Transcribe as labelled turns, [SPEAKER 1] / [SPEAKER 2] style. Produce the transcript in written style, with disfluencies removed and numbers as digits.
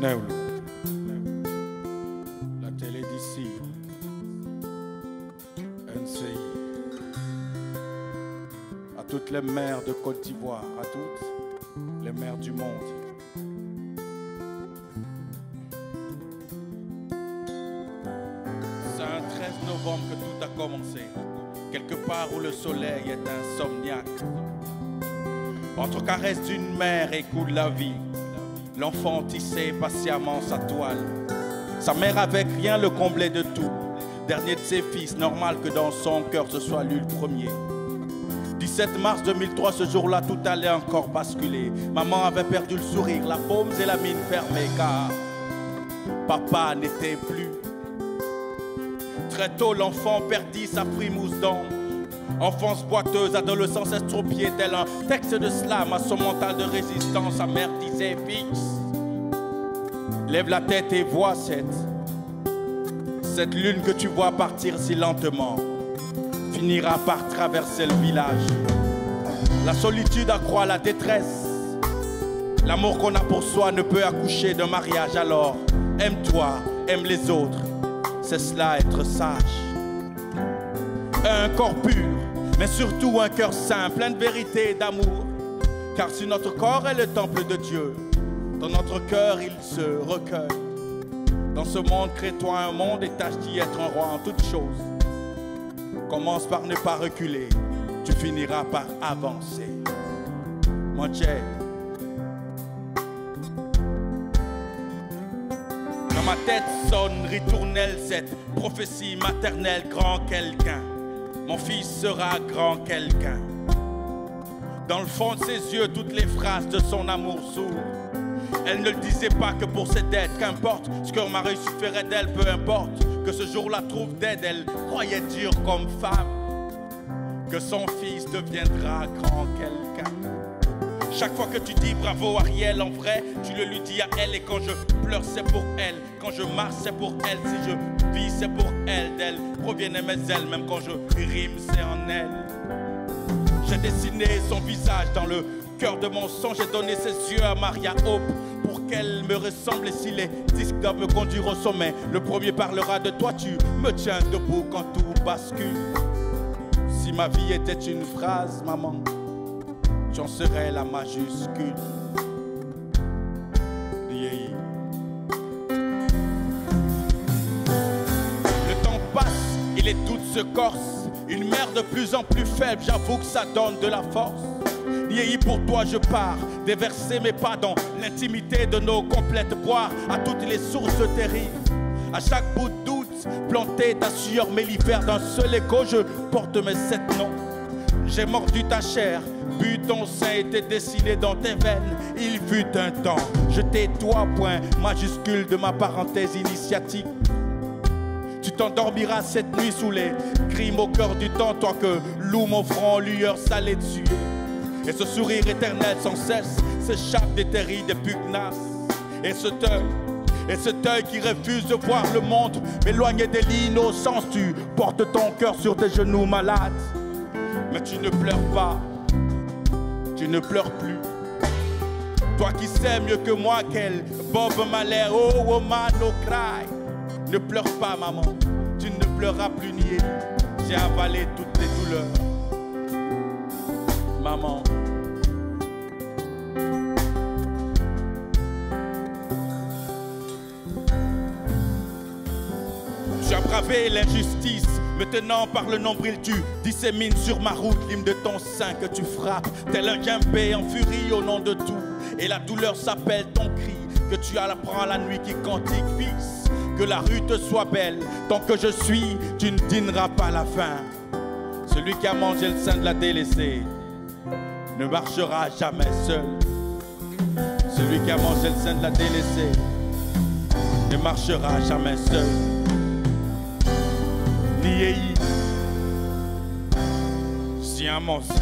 [SPEAKER 1] Neulu, la télé d'ici, NCI, à toutes les mères de Côte d'Ivoire, à toutes les mères du monde. C'est un 13 novembre que tout a commencé, quelque part où le soleil est insomniaque. Entre caresses d'une mère et coups de la vie, l'enfant tissait patiemment sa toile. Sa mère avec rien le comblait de tout. Dernier de ses fils, normal que dans son cœur ce soit lui le premier. 17 mars 2003, ce jour-là, tout allait encore basculer. Maman avait perdu le sourire, la paume et la mine fermée, car papa n'était plus. Très tôt, l'enfant perdit sa frimousse d'ange. Enfance boiteuse, adolescence estropiée, tel un texte de slam à son mental de résistance. Sa mère disait fixe, lève la tête et vois cette lune que tu vois partir si lentement finira par traverser le village. La solitude accroît la détresse. L'amour qu'on a pour soi ne peut accoucher d'un mariage. Alors aime-toi, aime les autres, c'est cela être sage. Un corps pur, mais surtout un cœur saint, plein de vérité et d'amour. Car si notre corps est le temple de Dieu, dans notre cœur il se recueille. Dans ce monde, crée-toi un monde et tâche d'y être un roi en toutes choses. Commence par ne pas reculer, tu finiras par avancer. Mon Dieu. Dans ma tête sonne ritournelle cette prophétie maternelle, grand quelqu'un. Mon fils sera grand quelqu'un. Dans le fond de ses yeux, toutes les phrases de son amour sourd. Elle ne le disait pas que pour ses dettes, qu'importe ce que Marie suffirait d'elle, peu importe que ce jour-là trouve d'aide, elle croyait dur comme femme, que son fils deviendra grand quelqu'un. Chaque fois que tu dis bravo Ariel, en vrai, tu le lui dis à elle. Et quand je pleure, c'est pour elle. Quand je marche, c'est pour elle. Si je vis, c'est pour elle. D'elle proviennent mes ailes. Même quand je rime, c'est en elle. J'ai dessiné son visage dans le cœur de mon son. J'ai donné ses yeux à Maria Hope pour qu'elle me ressemble. Et si les disques doivent me conduire au sommet, le premier parlera de toi. Tu me tiens debout quand tout bascule. Si ma vie était une phrase, maman, j'en serais la majuscule. Yeah. Le temps passe et les doutes se corsent. Une mère de plus en plus faible, j'avoue que ça donne de la force. Yéhi, pour toi je pars, déverser mes pas dans l'intimité de nos complètes boires, à toutes les sources terribles. À chaque bout de doute, planter ta sueur mellifère d'un seul écho, je porte mes 7 noms. J'ai mordu ta chair, bu ton sein était dessiné dans tes veines. Il fut un temps, je t'ai toi, point majuscule de ma parenthèse initiatique. Tu t'endormiras cette nuit sous les crimes au cœur du temps, toi que loue mon front, lueur salée dessus. Et ce sourire éternel sans cesse s'échappe des terrils, des pugnaces. Et ce deuil qui refuse de voir le monde m'éloigner de l'innocence. Tu portes ton cœur sur tes genoux malades, mais tu ne pleures pas, tu ne pleures plus. Toi qui sais mieux que moi quel Bob Marley, oh woman, no cry. Ne pleure pas maman, tu ne pleureras plus nier. J'ai avalé toutes tes douleurs, maman. Tu as bravé l'injustice, me tenant par le nombril, tu dissémines sur ma route l'hymne de ton sein que tu frappes, tel un guimpé en furie au nom de tout. Et la douleur s'appelle ton cri, que tu apprends la nuit qui cantique, fils. Que la rue te soit belle, tant que je suis, tu ne dîneras pas la faim. Celui qui a mangé le sein de la délaissée ne marchera jamais seul. Celui qui a mangé le sein de la délaissée ne marchera jamais seul. Niéhi, si un monstre.